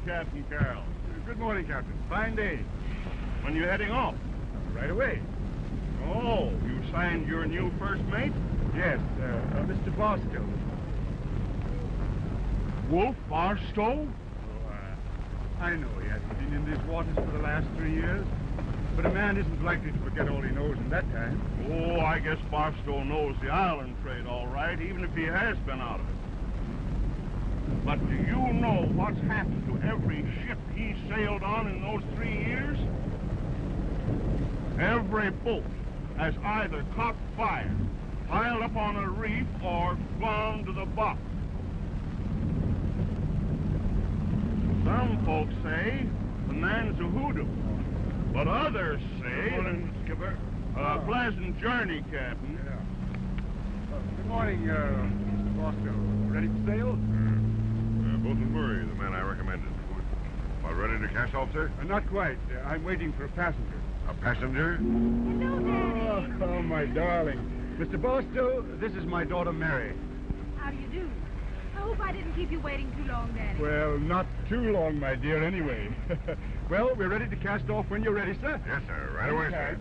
Captain Carroll. Good morning, Captain. Fine day. When are you heading off? Right away. Oh, you signed your new first mate? Yes, Mr. Barstow. Wolf Barstow? Oh, I know he hasn't been in these waters for the last 3 years, but a man isn't likely to forget all he knows in that time. Oh, I guess Barstow knows the island trade all right, even if he has been out of it. But do you know what's happened to every ship he sailed on in those 3 years? Every boat has either caught fire, piled up on a reef, or gone to the bottom. Some folks say the man's a hoodoo, but others say... Good morning, Skipper. Pleasant journey, Captain. Yeah. Good morning, Mr. Barstow. Ready to sail? Both and Murray, the man I recommended. Are ready to cast off, sir? Not quite. I'm waiting for a passenger. A passenger? Hello, Daddy. Oh, my darling. Mr. Barstow, this is my daughter, Mary. How do you do? I hope I didn't keep you waiting too long, Daddy. Well, not too long, my dear, anyway. Well, we're ready to cast off when you're ready, sir. Yes, sir. Right away, sir.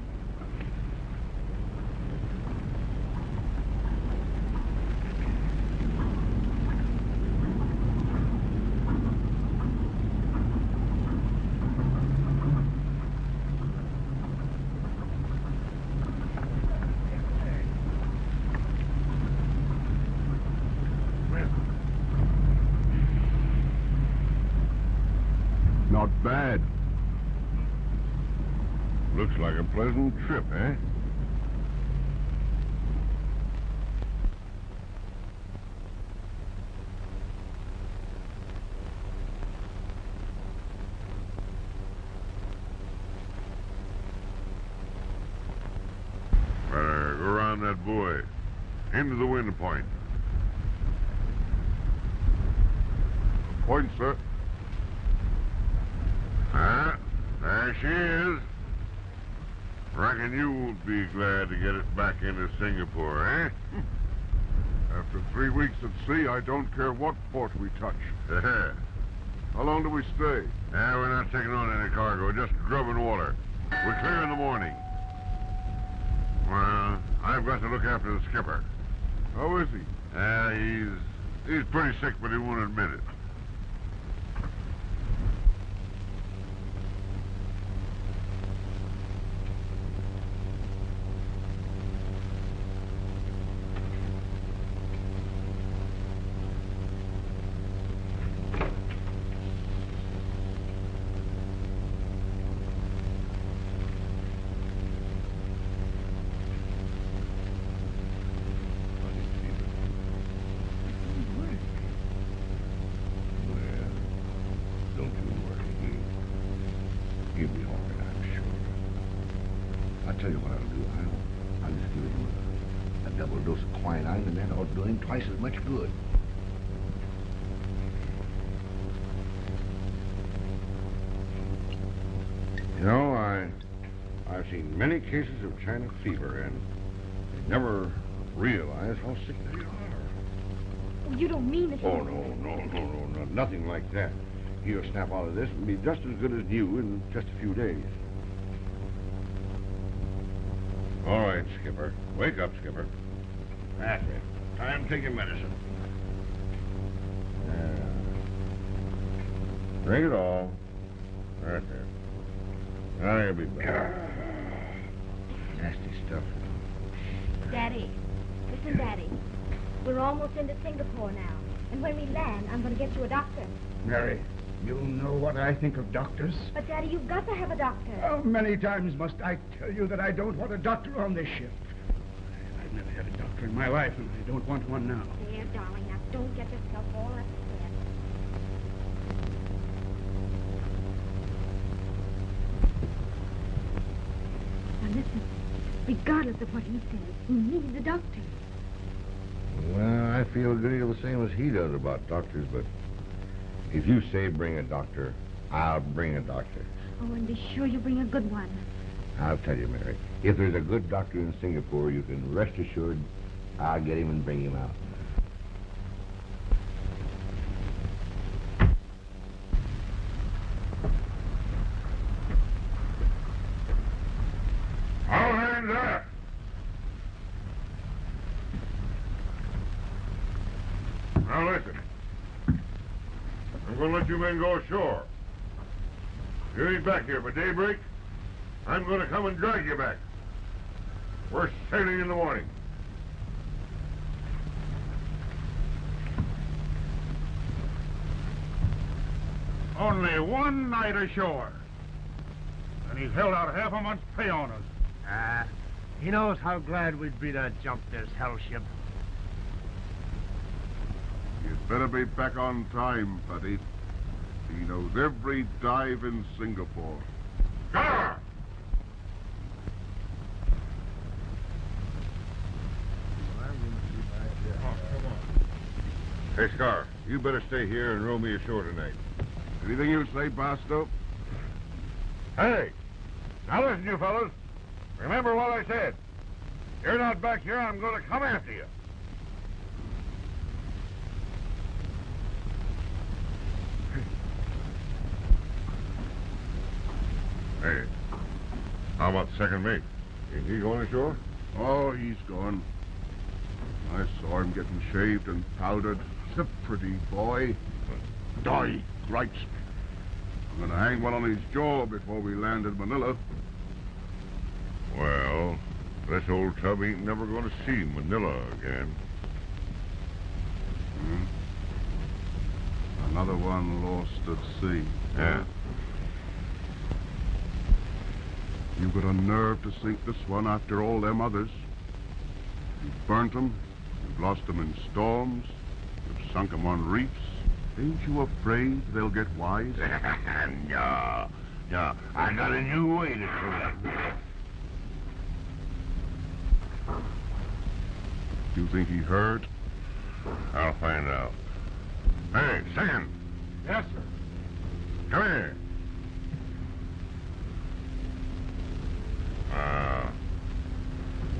Not bad. Looks like a pleasant trip, eh? Better go around that buoy. Into the wind point. Point, sir. There she is. Reckon you'll be glad to get it back into Singapore, eh? After 3 weeks at sea, I don't care what port we touch. How long do we stay? We're not taking on any cargo, just grubbing water. We're clear in the morning. Well, I've got to look after the skipper. How is he? He's pretty sick, but he won't admit it. Twice as much good. You know, I've seen many cases of China fever and never realized how sick they are. You don't mean it? Oh, no, nothing like that. He'll snap out of this and be just as good as new in just a few days. All right, Skipper. Wake up, Skipper. That's it. Time to take your medicine. Drink it all. Right there. Now you'll be better. Nasty stuff. Daddy. Listen, Daddy. We're almost into Singapore now. And when we land, I'm going to get you a doctor. Mary, You know what I think of doctors. But, Daddy, you've got to have a doctor. How many times must I tell you that I don't want a doctor on this ship? I've never had a doctor in my life, and I don't want one now. There, darling, now don't get yourself all upset. Now listen, regardless of what he says, he needs a doctor. Well, I feel a good deal the same as he does about doctors, but if you say bring a doctor, I'll bring a doctor. Oh, and be sure you bring a good one. I'll tell you, Mary, if there's a good doctor in Singapore, you can rest assured I'll get him and bring him out. All hands up! Now listen. I'm going to let you men go ashore. If you ain't back here by daybreak, I'm going to come and drag you back. We're sailing in the morning. Only one night ashore. And he's held out half a month's pay on us. He knows how glad we'd be to jump this hell ship. You'd better be back on time, Putty. He knows every dive in Singapore. Scar! Hey, Scar, you better stay here and row me ashore tonight. Anything you say, Barstow? Hey! Now listen, you fellas. Remember what I said. You're not back here, I'm going to come after you. Hey, how about the second mate? Ain't he going ashore? Oh, he's gone. I saw him getting shaved and powdered. He's a pretty boy. Die, gripes me. I'm going to hang one on his jaw before we land in Manila. Well, this old tub ain't never going to see Manila again. Another one lost at sea. Yeah. You've got a nerve to sink this one after all them others. You've burnt them. You've lost them in storms. You've sunk them on reefs. Ain't you afraid they'll get wise? No. I got a new way to do that. You think he heard? I'll find out. Hey, second. Yes, sir. Come here.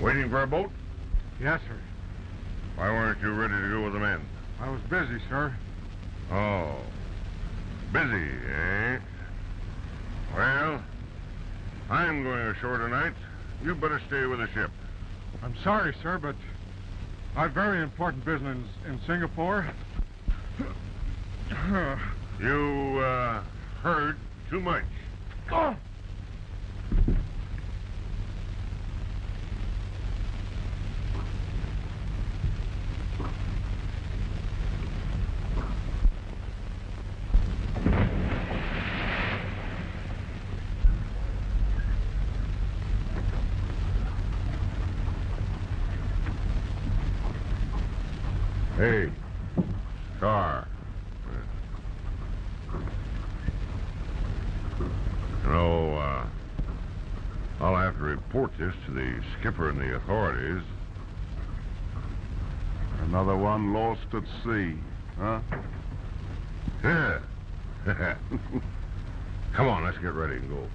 Waiting for a boat? Yes, sir. Why weren't you ready to go with the men? I was busy, sir. Oh. Busy, eh? Well, I'm going ashore tonight. You better stay with the ship. I'm sorry, sir, but I've very important business in Singapore. You, heard too much. Oh! Hey, car. You know, I'll have to report this to the skipper and the authorities. Another one lost at sea, huh? Yeah. Come on, let's get ready and go.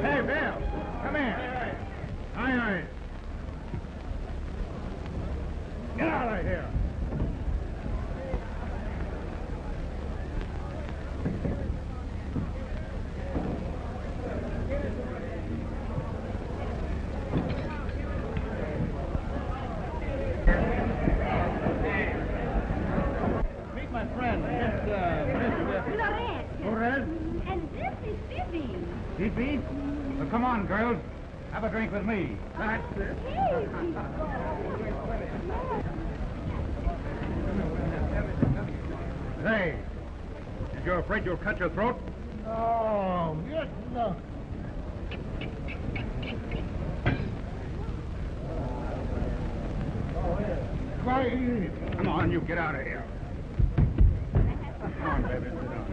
Hey, Bill, come here. Aye. Get out of here. Phoebe? Well, come on, girls. Have a drink with me. That's it. Hey, you're afraid you'll cut your throat? Oh, yes, no. Come on, you get out of here. Come on, baby, sit down.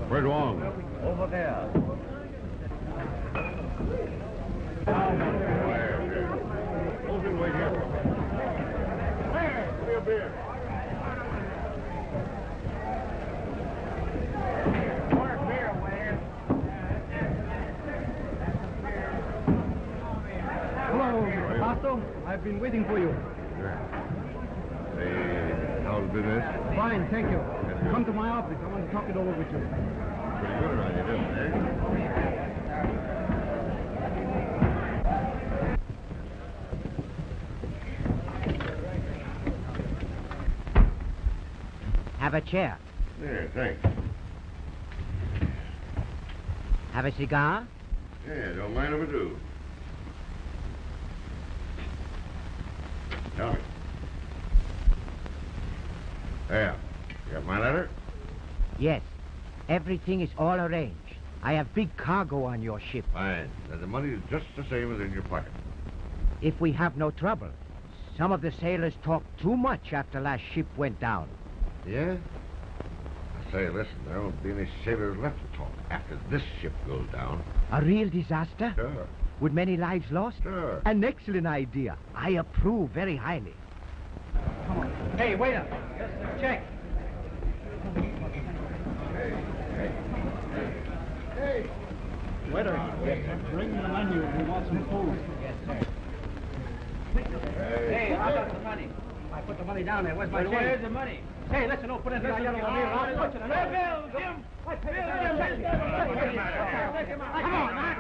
Where's Wong? Over there. Hold him right here. Hey, give me a beer. Hello, Mr. Pasto. I've been waiting for you. Hey, how's business? Fine, thank you. Come to my office. I want to talk it over with you. Pretty good around here, isn't it, eh? Have a chair. Yeah, thanks. Have a cigar? Yeah, don't mind if I do. Tell me. Yeah. You got my letter? Yes. Everything is all arranged. I have big cargo on your ship. Fine. Then the money is just the same as in your pocket. If we have no trouble. Some of the sailors talked too much after last ship went down. Yeah? I say, listen, there won't be any sailors left to talk after this ship goes down. A real disaster? Sure. With many lives lost? Sure. An excellent idea. I approve very highly. Come on. Hey, waiter. Just a check. Hey. Waiter, bring the menu. We want some food. Yes, sir. Hey, I got the money. I put the money down there. Where's my change? Where's the money? Hey, listen, don't put it in the yellow on me. Bill, Jim. Come on, man.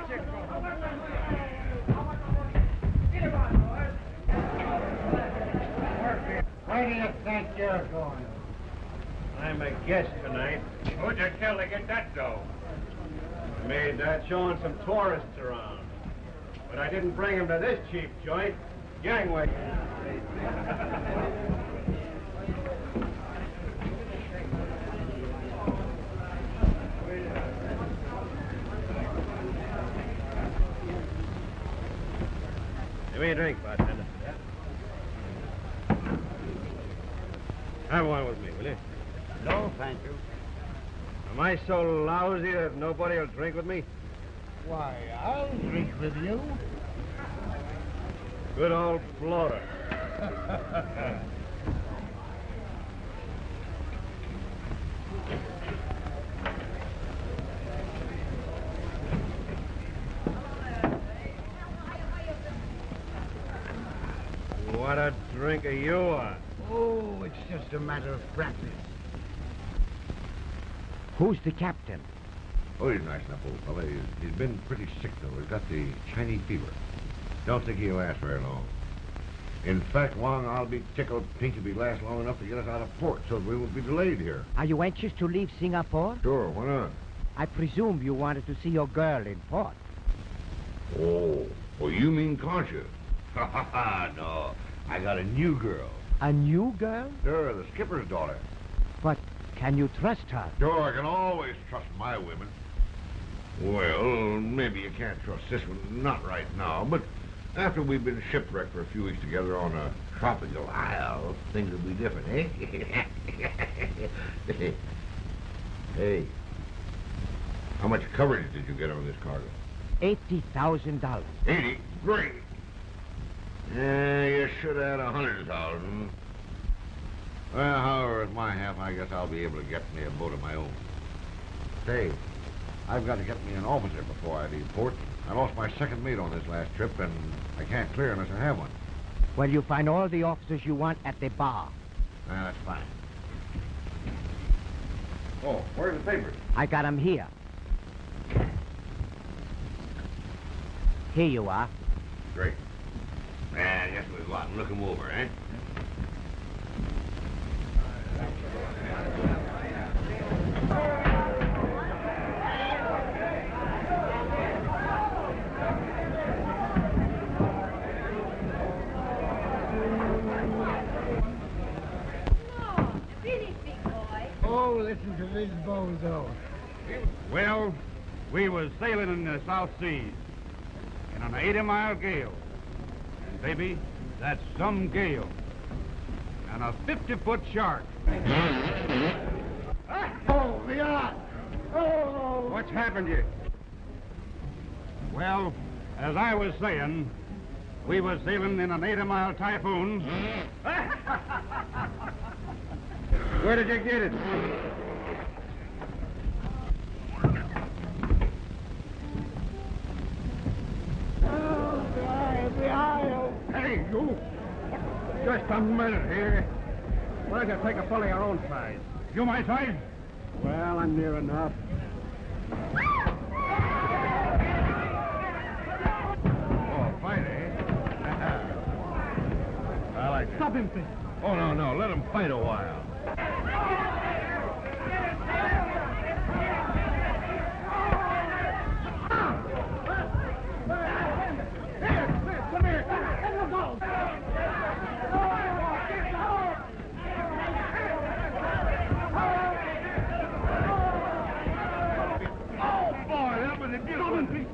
Where do you think you're going? I'm a guest tonight. Who'd you tell to get that dough? I made that showing some tourists around. But I didn't bring them to this cheap joint. Gangway. Give me a drink, bartender. Have one with me, will you? No, thank you. Am I so lousy that nobody will drink with me? Why, I'll drink with you. Good old bloater. What a drinker you are. Oh, it's just a matter of practice. Who's the captain? Oh, he's a nice enough old fella. He's been pretty sick, though. He's got the Chinese fever. Don't think he'll last very long. In fact, Wong, I'll be tickled pink if he lasts long enough to get us out of port so we won't be delayed here. Are you anxious to leave Singapore? Sure, why not? I presume you wanted to see your girl in port. Oh, well, you mean Concha? Ha, ha, ha, no. I got a new girl. A new girl? Sure, the skipper's daughter. But can you trust her? Sure, I can always trust my women. Well, maybe you can't trust this one, not right now, but after we've been shipwrecked for a few weeks together on a tropical isle, things will be different, eh? Hey, how much coverage did you get on this cargo? $80,000. 80? Great. Yeah, you should have had 100,000. Well, however, at my half, I guess I'll be able to get me a boat of my own. Say, I've got to get me an officer before I leave port. I lost my second mate on this last trip, and I can't clear unless I have one. Well, you find all the officers you want at the bar. That's fine. Oh, where's the papers? I got 'em here. Here you are. Great. Yeah, yes, we lot. Look him over, eh? Oh, listen to this bozo. Well, we was sailing in the South Seas in an 80-mile gale. And, baby, that's some gale. And a 50-foot shark. Oh, the yacht! Oh! What's happened to you? Well, as I was saying, we was sailing in an 80-mile typhoon. Where did you get it? Hey, you! Just a minute here. Why don't you take a fully your own size? You my size? Well, I'm near enough. Oh, fight, eh? I like it. Stop him, please. Oh, no. Let him fight a while. Come here. Let him go. Oh, boy, that was a good one.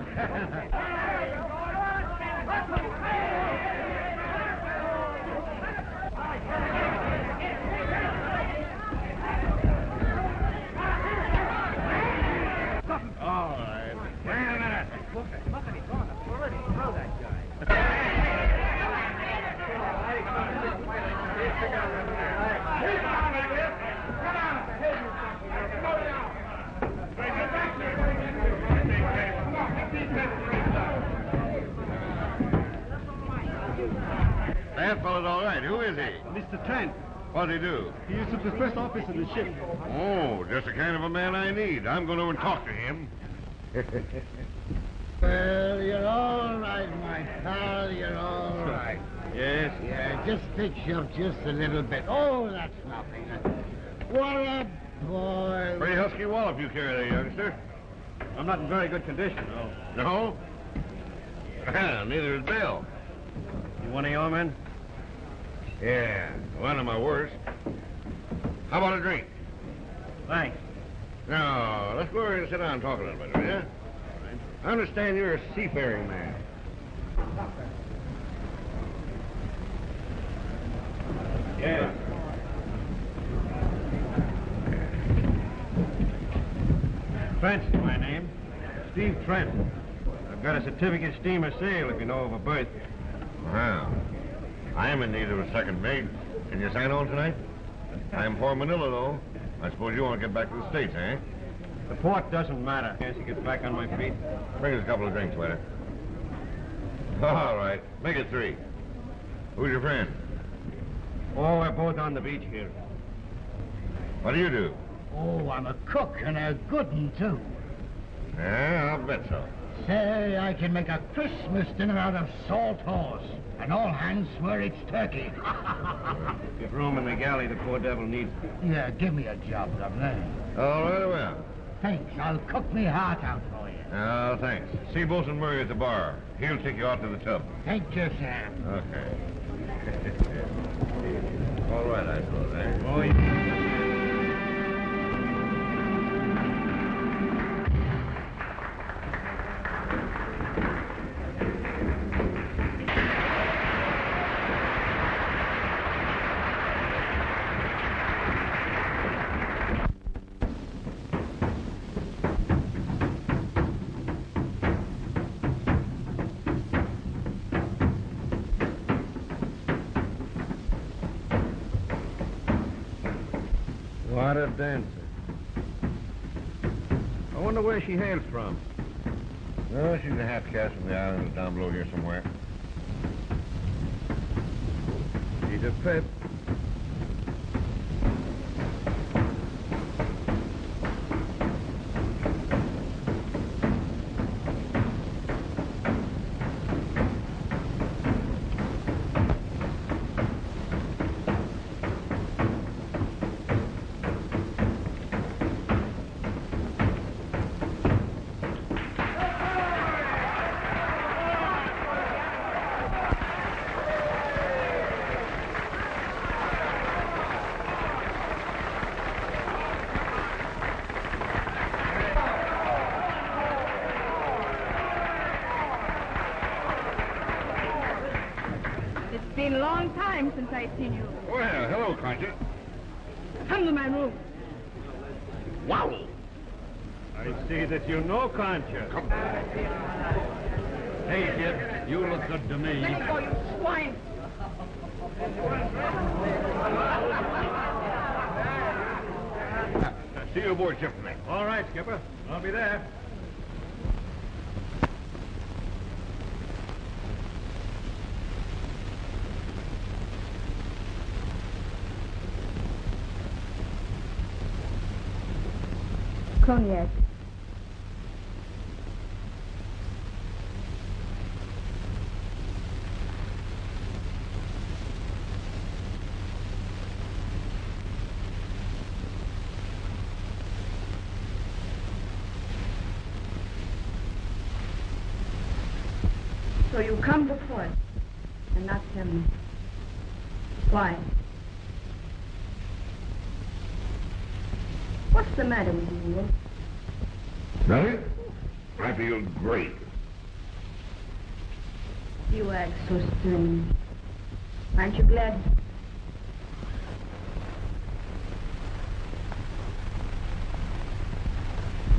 All right. Wait a minute. Look at him going. Already throw that guy. That fellow's all right. Who is he? Mr. Trent, What'd he do? he used to be the first officer in the ship. Oh, just the kind of a man I need. I'm going over and talk to him. Well, you're all right, my pal. You're all right. Yes? Yeah, just fix you up just a little bit. Oh, that's nothing. What a boy. Pretty husky wallop you carry there, youngster. I'm not in very good condition, though. No? Well, neither is Bill. You one of your men? Yeah, one of my worst. How about a drink? Thanks. No, let's go over here and sit down and talk a little bit, will ya? I understand you're a seafaring man. Yeah. Trent's my name. Steve Trent. I've got a certificate steamer sail if you know of a berth. Well, I am in need of a second mate. Can you sign on tonight? I'm for Manila, though. I suppose you want to get back to the States, eh? The port doesn't matter. Chance to get back on my feet. Bring us a couple of drinks, waiter. All right, make it 3. Who's your friend? Oh, we're both on the beach here. What do you do? Oh, I'm a cook and a good one, too. Yeah, I'll bet so. Say, I can make a Christmas dinner out of salt horse. And all hands swear it's turkey. Get room in the galley, the poor devil needs it. Yeah, give me a job, governor. All right, well. Thanks, I'll cook me heart out for you. Oh, thanks. See Bosun Murray at the bar. He'll take you out to the tub. Thank you, sir. Okay. All right, I suppose, eh? Oh, yeah. What a dancer. I wonder where she hails from. No, she's a half caste from the islands down below here somewhere. She's a pip. been a long time since I've seen you. Well, hello, Concha. Come to my room. Wow. I see that you know Concha. Come. Hey, kid, you look good to me. Let me go, you swine. See you aboard ship tonight. All right, Skipper. I'll be there. Cognac. So you come to port and not tell me. Why? What's the matter with you, Wolf? Nothing? I feel great. You act so strange. Aren't you glad?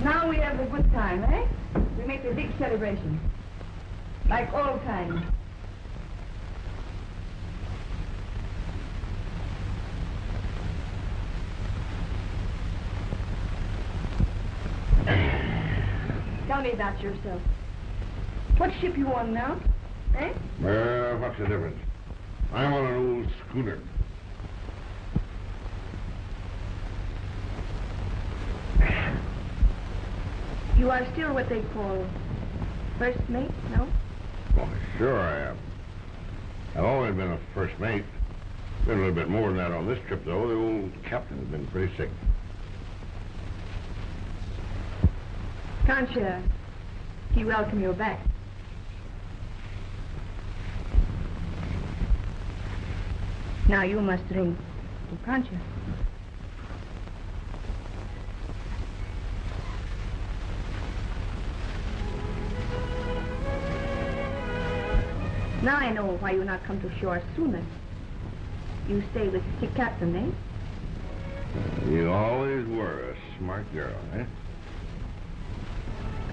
Now we have a good time, eh? We make a big celebration. Like old times. Tell me about yourself. What ship you on now? Eh? Well, what's the difference? I'm on an old schooner. You are still what they call first mate, no? Well, sure I am. I've always been a first mate. Been a little bit more than that on this trip, though. The old captain's been pretty sick. Concha, he welcome you back. Now you must drink to Concha. Now I know why you not come to shore sooner. You stay with the sick captain, eh? You always were a smart girl, eh?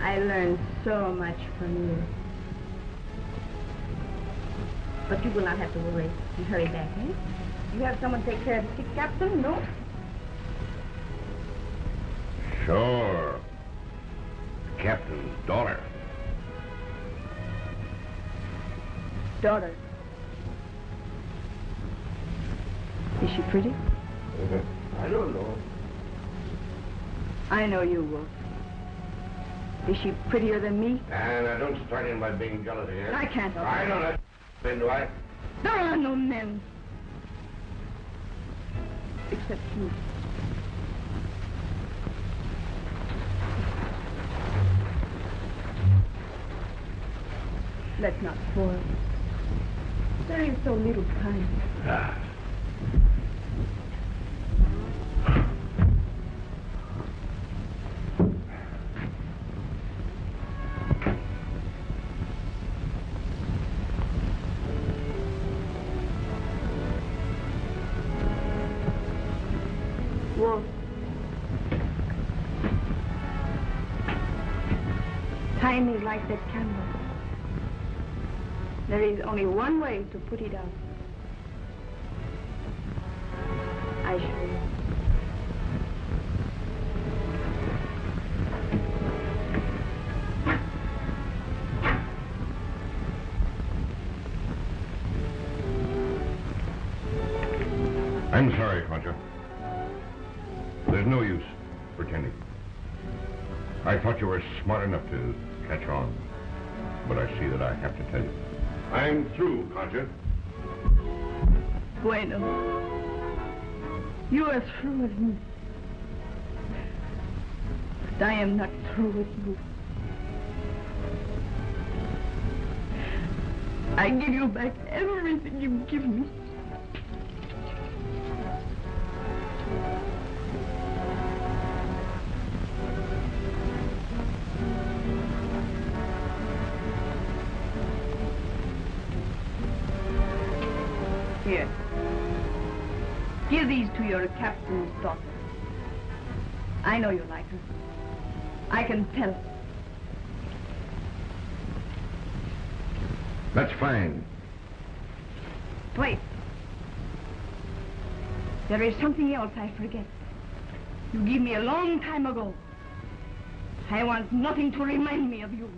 I learned so much from you. But you will not have to worry. You hurry back, eh? You have someone take care of the sick captain, no? Sure. The captain's daughter. Daughter. Is she pretty? I don't know. I know you, Wolf. Is she prettier than me? And I don't start in by being jealous again. I can't help I it. don't have men, do I? There are no men. Except you. Let's not quarrel. There is so little time. Ah. Wolf. Tiny like that candle. There is only one way to put it out. I show you. I'm sorry, Concha. There's no use pretending. I thought you were smart enough to catch on, but I see that I have to tell you. I'm through, Concha. Bueno. You are through with me. But I am not through with you. I give you back everything you give me. Here. Give these to your captain's daughter. I know you like her. I can tell. That's fine. Wait. There is something else I forget. You gave me a long time ago. I want nothing to remind me of you.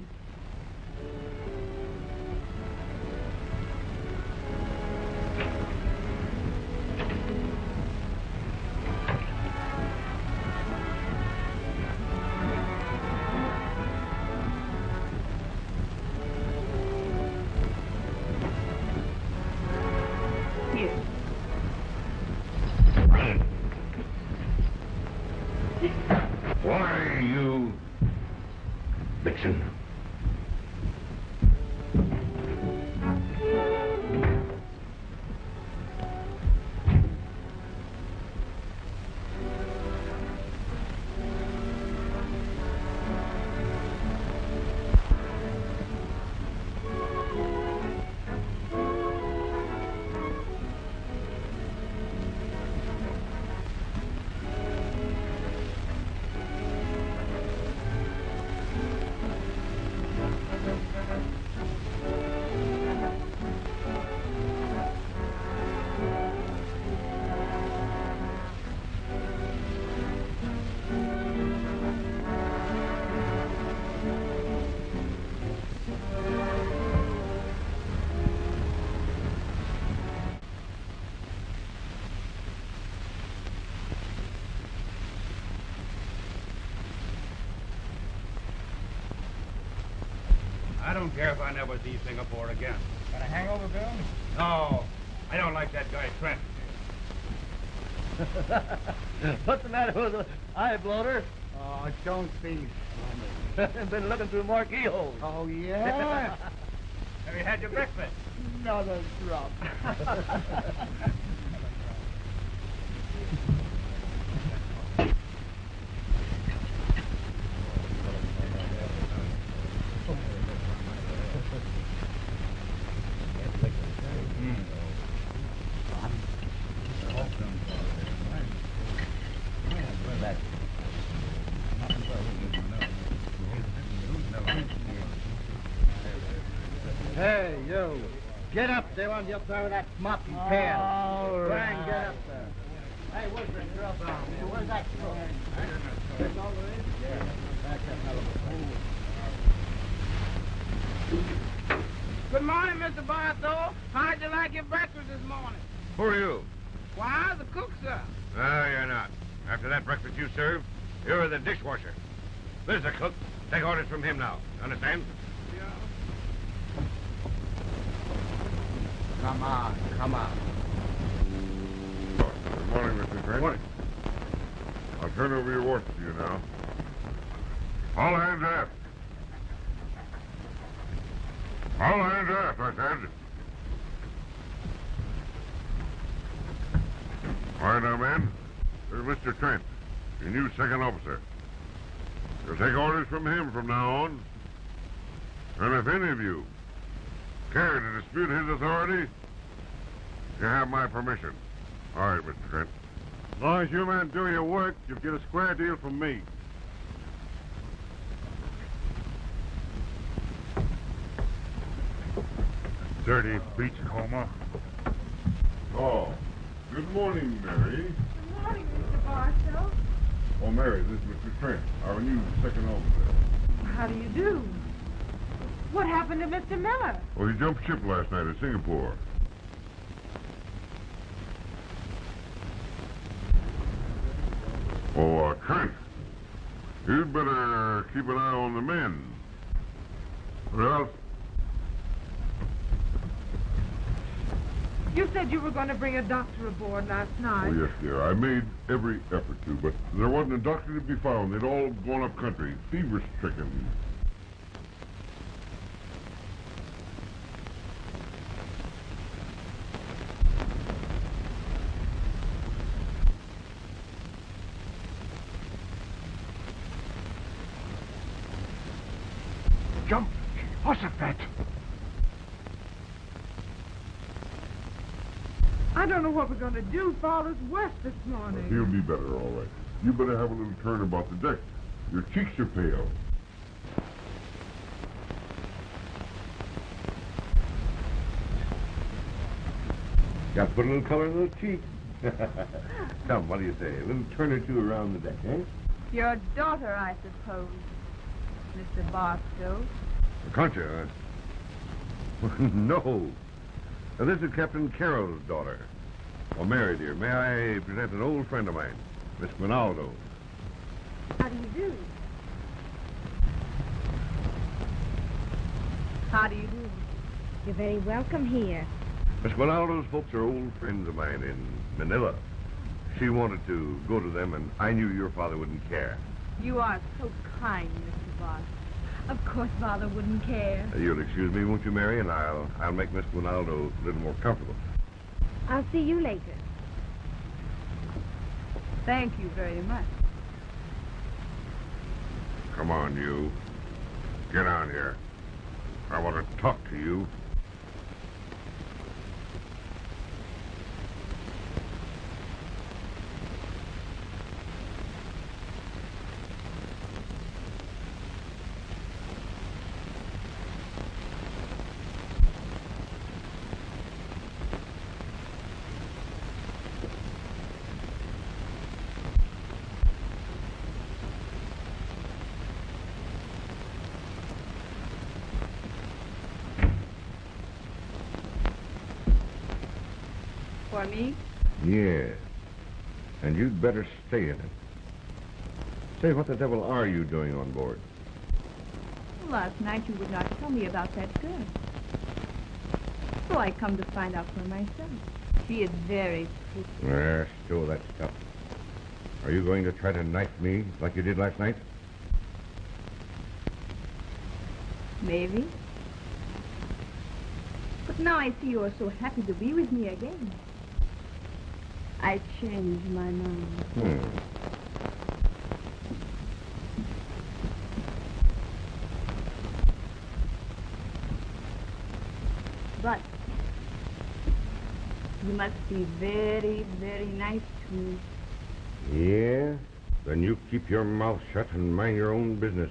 Why, you vixen. I don't care if I never see Singapore again. Got a hangover, Bill? No, I don't like that guy Trent. What's the matter with the eye bloater? Oh, don't be funny. Been looking through more keyholes. Oh, yeah? Have you had your breakfast? Not a drop. Hey, you. Get up there on the up there with that mop and pail. All Try right. and get up there. Hey, where's the girl down there? Where's that girl? That's all there is? Yeah. Back that hell of a Good morning, Mr. Barstow. How'd you like your breakfast this morning? Who are you? Why, the cook, sir. No, you're not. After that breakfast you served, you're the dishwasher. There's the cook. Take orders from him now. Understand? Yeah. Come on, come on. Good morning, Mr. Trent. Good morning. I'll turn over your watch to you now. All hands aft. All hands aft, I said. All right, now, men. There's Mr. Trent, your new second officer. You'll take orders from him from now on. And if any of you care to dispute his authority, you have my permission. All right, Mr. Trent. As long as you men do your work, you'll get a square deal from me. Dirty beachcomber. Oh, good morning, Mary. Good morning, Mr. Barstow. Oh, Mary, this is Mr. Trent, our new second officer. How do you do? What happened to Mr. Miller? Well, he jumped ship last night at Singapore. Oh, Trent, you'd better keep an eye on the men. Or else, You said you were going to bring a doctor aboard last night. oh, yes, dear, I made every effort to, but there wasn't a doctor to be found. They'd all gone up country, fever-stricken. Jump! What's that? don't know what we're going to do. Father's west this morning. He'll be better, all right. You better have a little turn about the deck. Your cheeks are pale. Got to put a little color in those cheeks. Come, what do you say? A little turn or two around the deck, eh? Your daughter, I suppose, Mr. Barstow. Concha? No. Now, this is Captain Carroll's daughter. Well, Mary, dear, may I present an old friend of mine, Miss Rinaldo. How do you do? How do you do? You're very welcome here. Miss Rinaldo's folks are old friends of mine in Manila. She wanted to go to them, and I knew your father wouldn't care. You are so kind, Mr. Barstow. Of course Father wouldn't care. You'll excuse me, won't you, Mary? And I'll make Miss Rinaldo a little more comfortable. I'll see you later. Thank you very much. Come on, you. Get on here. I want to talk to you. For me? Yeah. And you'd better stay in it. Say, what the devil are you doing on board? Last night you would not tell me about that girl. So I come to find out for myself. She is very pretty. Stow that stuff. Are you going to try to knife me like you did last night? Maybe. But now I see you are so happy to be with me again. I changed my mind. But you must be very, very nice to me. Yeah? Then you keep your mouth shut and mind your own business.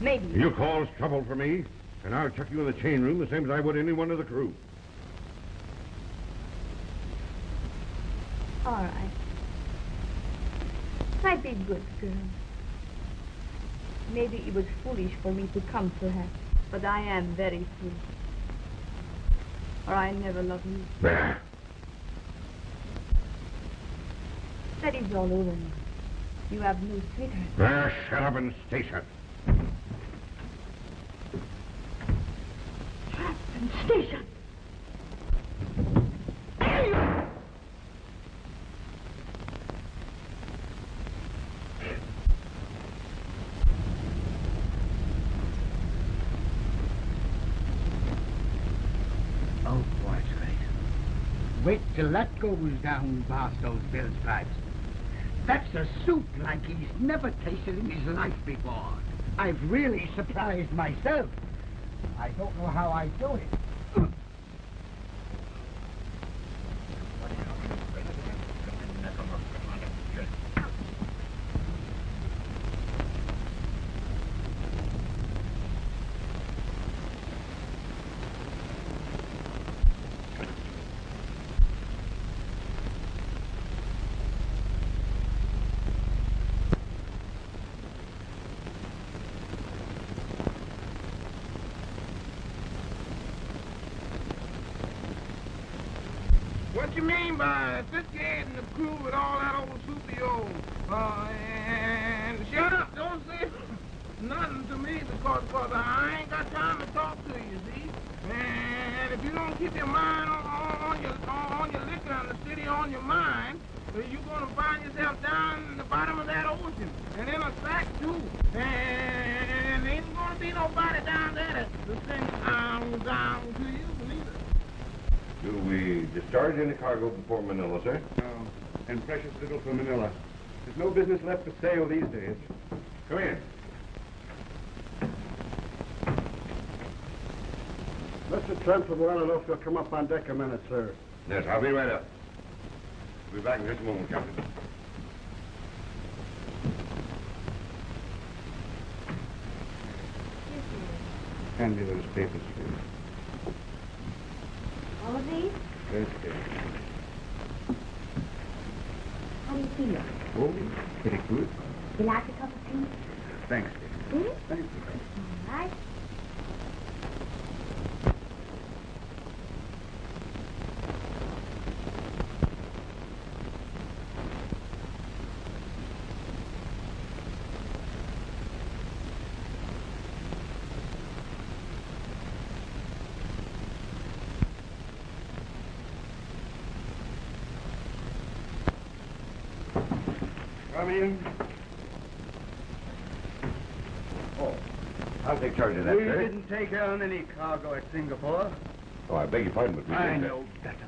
Maybe. You cause trouble for me, and I'll chuck you in the chain room the same as I would any one of the crew. All right. I be good girl. Maybe it was foolish for me to come, perhaps. But I am very foolish. Or I never loved you. There. That is all over now. You have no sweetheart. There, shut up and stay shut. Captain, stay shut. Oh, boy, it's great. Wait till that goes down Barstow's bill stripes. That's a soup like he's never tasted in his life before. I've really surprised myself. I don't know how I do it. What you mean by 58 and the crew with all that old soupy old? And shut up, don't say nothing to me because I ain't got time to talk to you, see? And if you don't keep your mind on your liquor and the city on your mind, you're going to find yourself down in the bottom of that ocean and in a sack, too. And there ain't going to be nobody down there to sing down to you, believe it. Do we discharge any cargo before Manila, sir? No, and precious little for Manila. There's no business left for sale these days. Come in. Mr. Trent would want to know if you'll come up on deck a minute, sir. Yes, I'll be right up. I'll be back in just a moment, Captain. Hand me those papers, please. All of these? Yes, dear. How do you feel? Oh, pretty good. You like a cup of tea? Thanks, dear. Hmm? Thank you. All right. Come in. Oh, I'll take charge of that, We sir. didn't take on any cargo at Singapore. Oh, I beg your pardon, but we I did, sir. know better.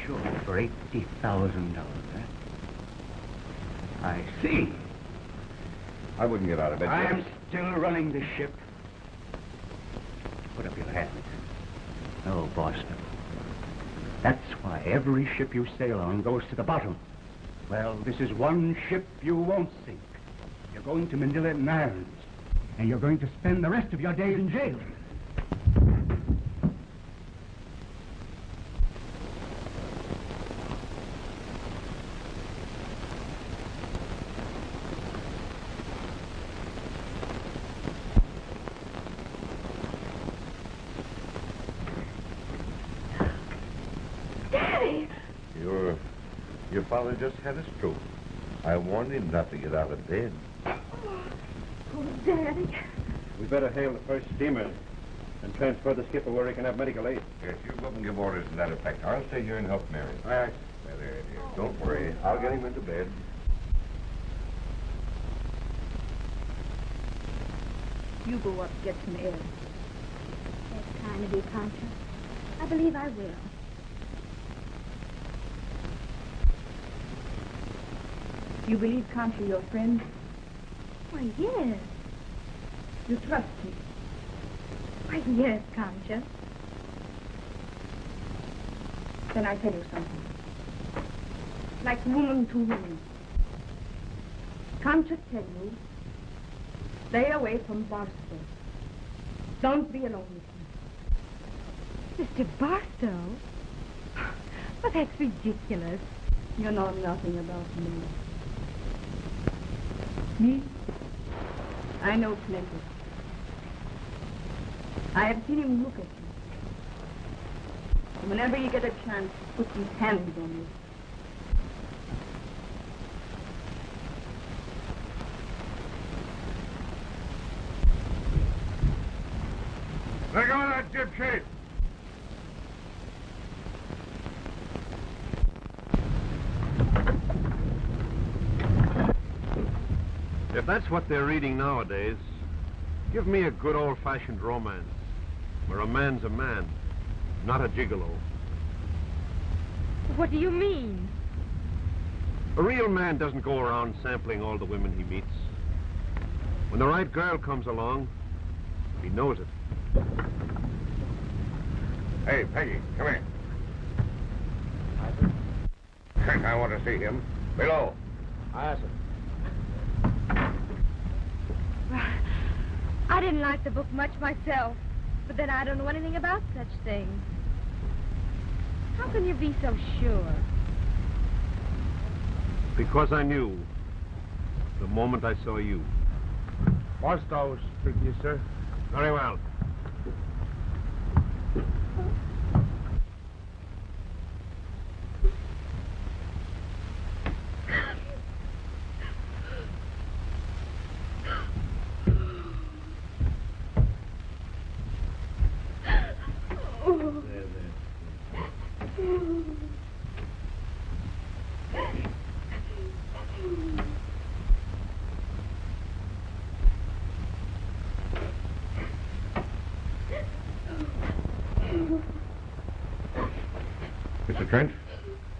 Sure, for $80,000, eh? I see. I wouldn't get out of bed. I sir. am still running the ship. Put up your hand. No, Boston. That's why every ship you sail on goes to the bottom. Well, this is one ship you won't sink. You're going to Manila in irons, and you're going to spend the rest of your days in jail. Daddy! Your father just had a stroke. I warned him not to get out of bed. Oh, Daddy. We better hail the first steamer and transfer the skipper where he can have medical aid. Yes, you go up and give orders to that effect. I'll stay here and help Miriam. All right. Well, there, dear. Don't worry. I'll get him into bed. You go up, get some air. That's kind of you, Concha. I believe I will. You believe Concha your friend? Why, yes. You trust me? Why, yes, Concha. Then I tell you something. Like woman to woman. Concha tell you, stay away from Barstow. Don't be alone with him. Mr. Barstow? Well, that's ridiculous. You know nothing about me. Me? I know plenty. I have seen him look at you. And whenever you get a chance, put his hands on you. Let go of that dipshit! If that's what they're reading nowadays, give me a good old-fashioned romance, where a man's a man, not a gigolo. What do you mean? A real man doesn't go around sampling all the women he meets. When the right girl comes along, he knows it. Hey, Peggy, come here. I want to see him. Below. Aye, sir. I didn't like the book much myself, but then I don't know anything about such things. How can you be so sure? Because I knew the moment I saw you. Barstow speak to you, sir. Very well. Mr. Trent,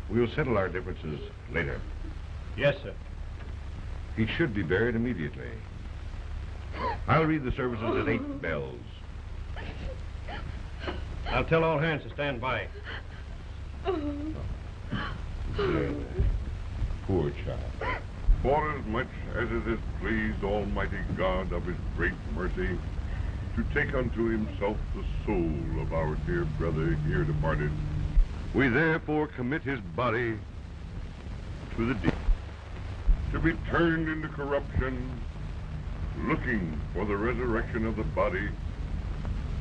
we'll settle our differences later. Yes, sir. He should be buried immediately. I'll read the services at 8 bells. I'll tell all hands to stand by. Poor child. For as much as it has pleased Almighty God of his great mercy to take unto himself the soul of our dear brother here departed, we therefore commit his body to the deep, to be turned into corruption, looking for the resurrection of the body,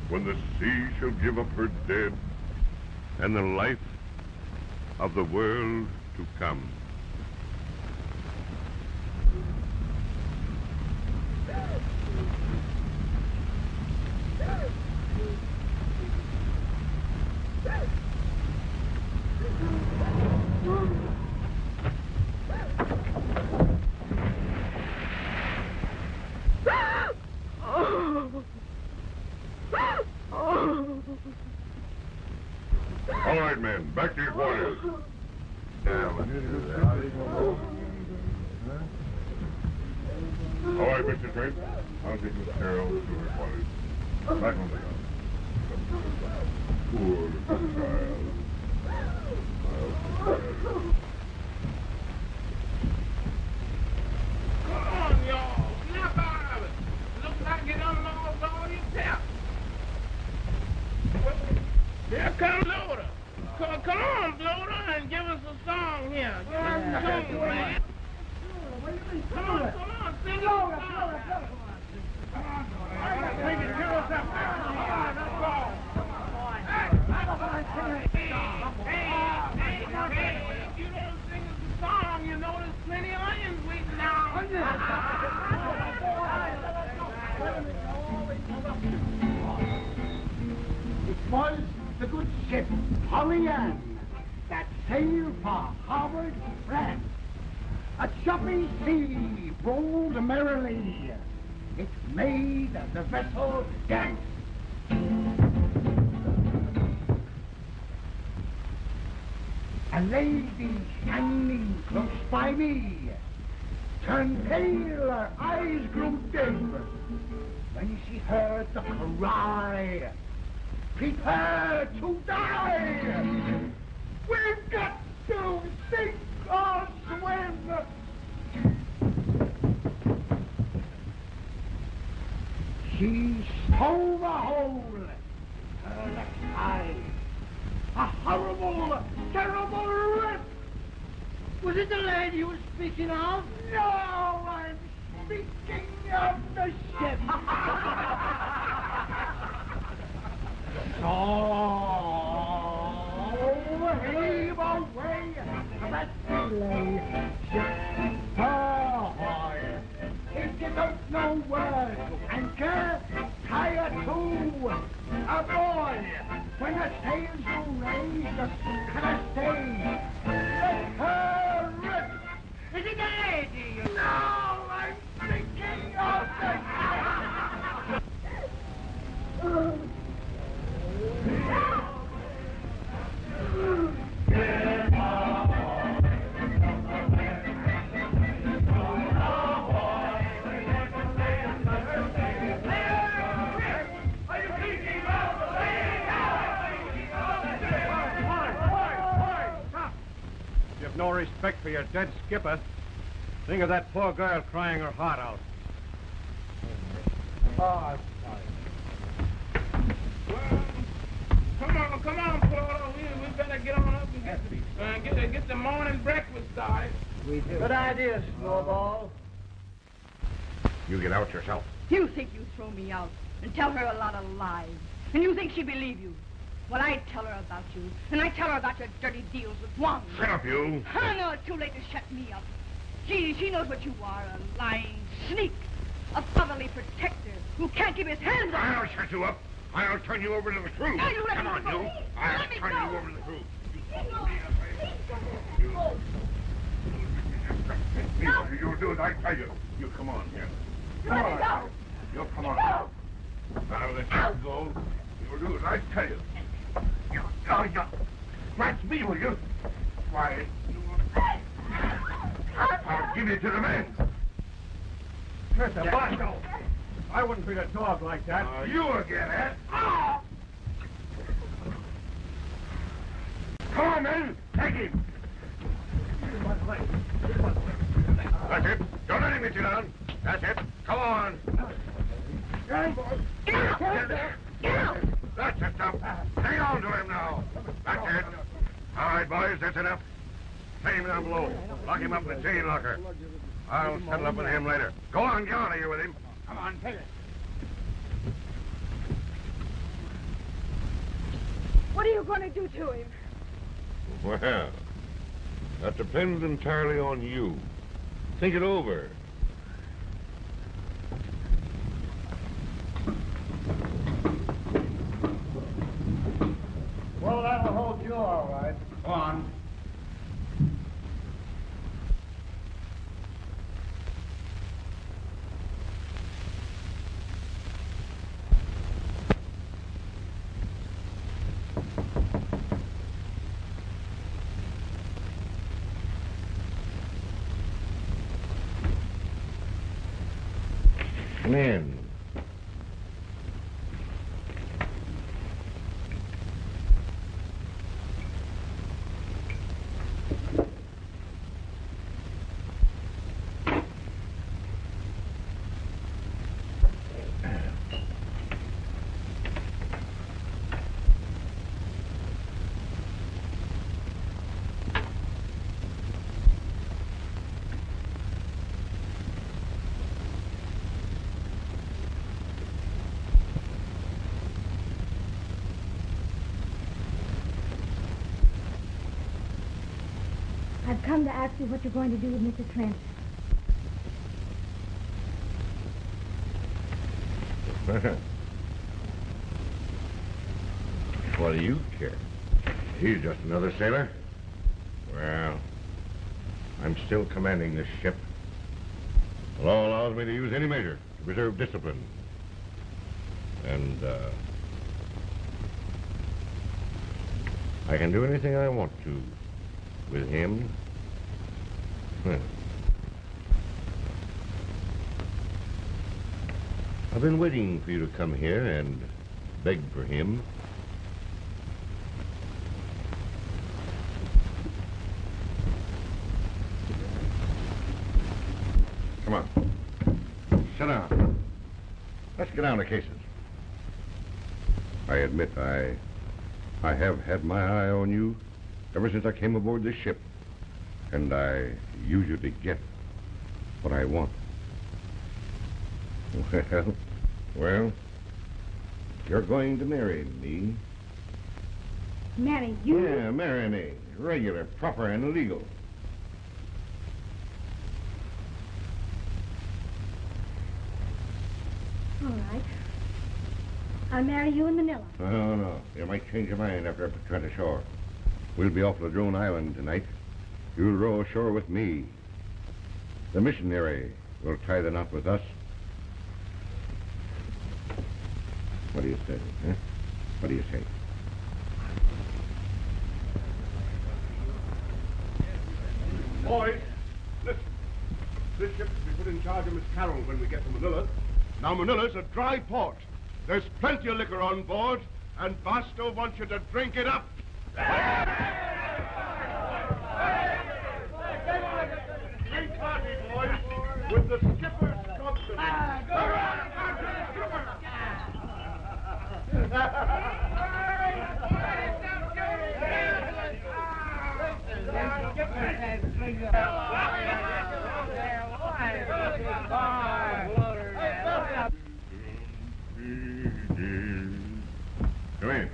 when the sea shall give up her dead, and the life of the world to come. All right, men, back to your quarters. Now, let's do that. All right, Mr. Trent, I'll take Miss Carroll to her quarters. Back on the gun. Poor little child. Come on, y'all. Snap out of it. Looks like you done lost all your taps. Here comes Bloater. Come on, Bloater, and give us a song here. Give us a tune, man. Come on, sing it. Come on. Sing it, give us that. Hey, if you don't sing us a song, you know there's plenty of onions waiting down. It was the good ship Pollyanna that sailed for Harvard, France. A choppy sea rolled merrily. It made the vessel dance. A lady standing close by me turned pale, her eyes grew dim when she heard the cry, "Prepare to die! We've got to sink or swim!" She stove a hole in her left eye. A horrible, terrible rip! Was it the lady you were speaking of? No, I'm speaking of the ship. So heave away that delay, ship ahoy. If you don't know where to anchor, tie a to a boy. When the sails go raised, just cut a stay. Let her rip. Is it the lady? No, I'm thinking of the... You've no respect for your dead skipper. Think of that poor girl crying her heart out. Oh, well, come on, Porter. We better get on up and get the morning breakfast started. We do. Good idea, Snowball. You get out yourself. You think you throw me out and tell her a lot of lies. And you think she'd believe you. Well, I tell her about you. And I tell her about your dirty deals with Wong. Shut up, you. Oh, no, it's too late to shut me up. She knows what you are, a lying sneak. A fatherly protector who can't keep his hands on her. I'll shut you up. I'll turn you over to the crew. Now you let Come me on, go. you. I'll Let me turn go. you over to the crew. You'll do as I tell you. You come on here. Come on. You come on. Now let you go. You'll do as I tell you. You. Scratch me, will you? Why, I'll give you to the men. Mr. Bosco, I wouldn't treat a dog like that. You again, eh? Come on, men. Take him. That's it. Don't let him get you down. That's it. Come on. Get out! That's it, Tom. Hang on to him now. That's it. All right, boys, that's enough. Take him down below. Lock him up in the chain locker. I'll settle up with him later. Go on, get out of here with him. Come on, take it. What are you going to do to him? Well, that depends entirely on you. Think it over. Well, that'll hold you all right. Go on. Come in. I've come to ask you what you're going to do with Mr. Trent. What do you care? He's just another sailor. Well, I'm still commanding this ship. The law allows me to use any measure to preserve discipline. And, I can do anything I want to with him. I've been waiting for you to come here and beg for him. Come on. Sit down. Let's get down to cases. I admit I have had my eye on you ever since I came aboard this ship. And I usually get what I want. Well, you're going to marry me. Marry you? Yeah, marry me. Regular, proper, and legal. All right. I'll marry you in Manila. Oh, no. You might change your mind after I put Trent ashore. We'll be off Ladrone Island tonight. You'll row ashore with me. The missionary will tie the knot with us. What do you say, huh? What do you say? Boys, listen. This ship will be put in charge of Miss Carroll when we get to Manila. Now, Manila's a dry port. There's plenty of liquor on board, and Barstow wants you to drink it up. Drink hearty, boys, with the skipper's company. Come in.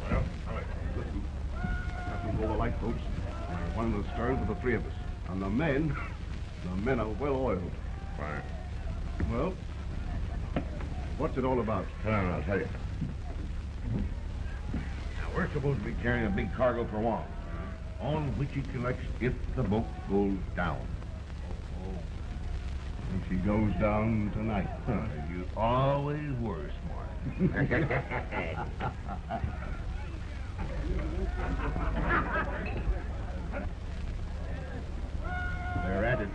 Well, all right. Listen, I happened to go the lifeboats. One in the stern for the three of us. And the men are well oiled. Fine. Well, what's it all about? Come on, I'll tell you. Now, we're supposed to be carrying a big cargo for Wong, on which he collects if the boat goes down. And she goes down tonight. You always were smart. They're at it.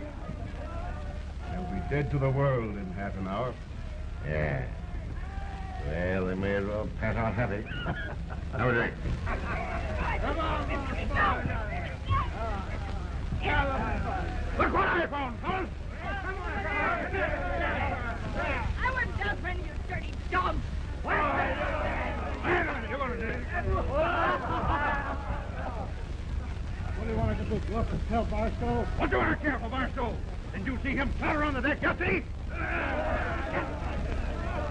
They'll be dead to the world in half an hour. Yeah. Well, they may as well pass out happy. Have a drink. Come on, look what I found, fellas! I wouldn't tell friend, you dirty dog. You're gonna do it. What do you want to do? You want to tell Barstow? What do I care for Barstow? Did you see him flutter on the deck, Jesse?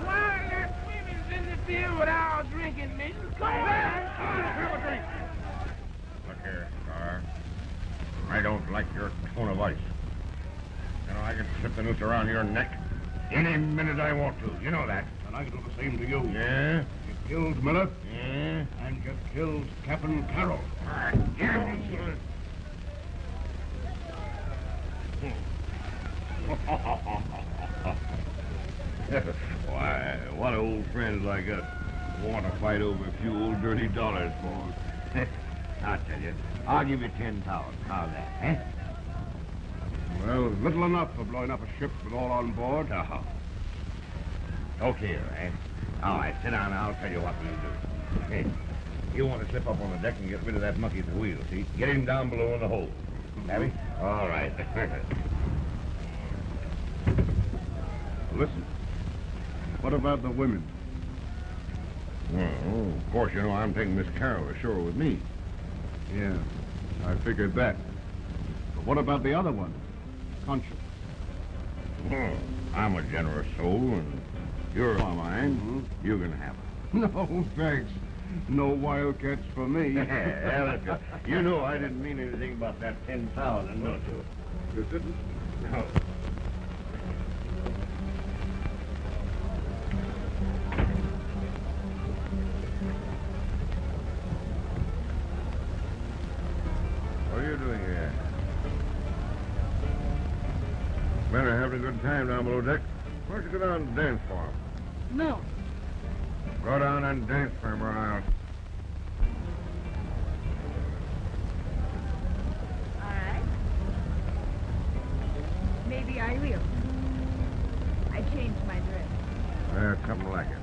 Why, that women's in the field with our drinking, men. Come back! Have a drink. Look here, Star. I don't like your tone of voice. You know, I can slip the noose around your neck any minute I want to. You know that. And I can do the same to you. Yeah? You killed Miller, Yeah? and you killed Captain Carroll. Why, what old friends like us want to fight over a few old dirty dollars for? I'll tell you, I'll give you 10 pounds. How's that, eh? Well, little enough for blowing up a ship with all on board. Oh. Okay, eh? All right, sit down and I'll tell you what we'll do. Hey, you want to slip up on the deck and get rid of that monkey at the wheel, see? Get him down below in the hold. Have he? All right. Listen, what about the women? Well, of course, you know, I'm taking Miss Carroll ashore with me. Yeah, I figured that. But what about the other one? Conscience. Well, I'm a generous soul, and you're all mine. Mm-hmm. You can have it. No, thanks. No wildcats for me. Yeah, look, you know I didn't mean anything about that 10,000, don't you? You didn't? No. What are you doing here? Men are having a good time down below deck. Why don't you go down and dance for 'em? No. Go down and dance for 'em, or I'll... All right. Maybe I will. I changed my dress. There's something like it.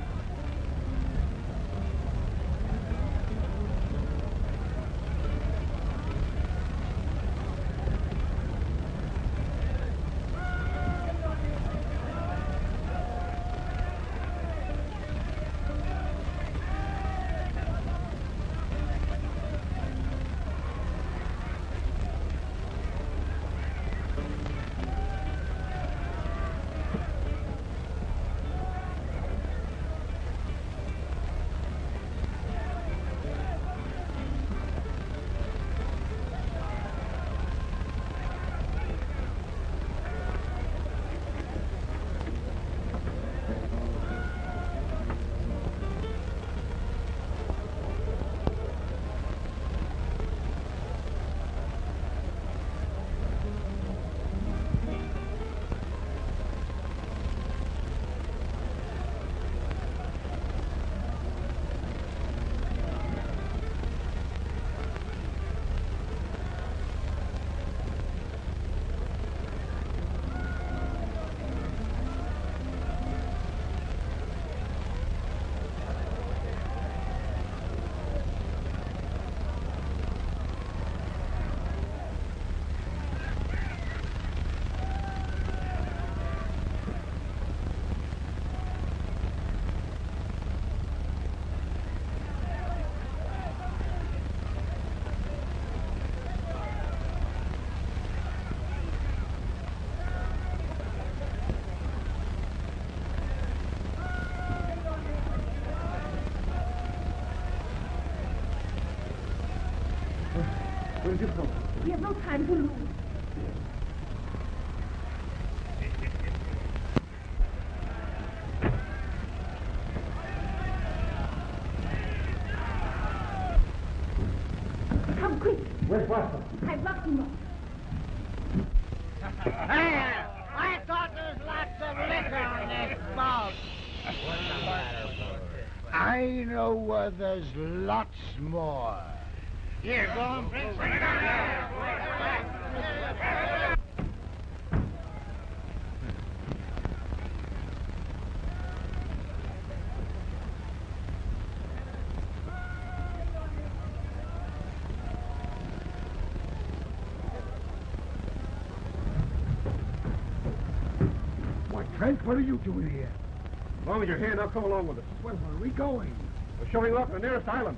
Where'd you go? We have no time to lose. Come quick. Where's Boston? I've locked him up. Hey, I thought there was lots of liquor on this boat. I know there's lots more. Here, go on, Prince. Trent, what are you doing here? As long as you're here, now come along with us. Well, where are we going? We're showing off the nearest island.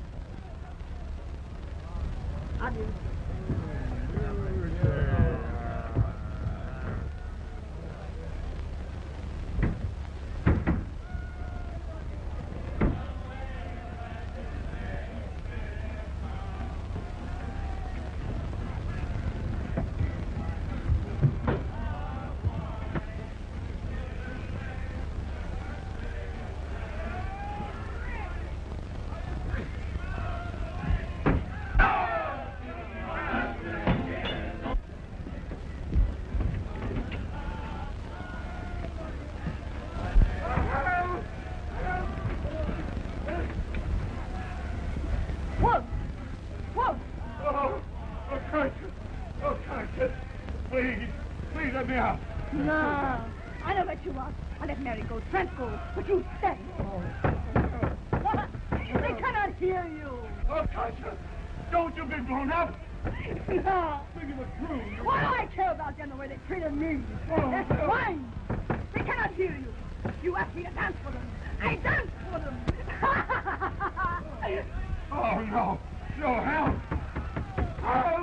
Please let me out. No, I don't let you out. I let Mary go, Trent go, but you stay. They cannot hear you. Oh, Tasha, don't you be blown up. No. Think of the crew. What do I care about them the way they treated me? That's swine. They cannot hear you. You asked me to dance for them. I danced for them. Oh, no. No, help. Oh.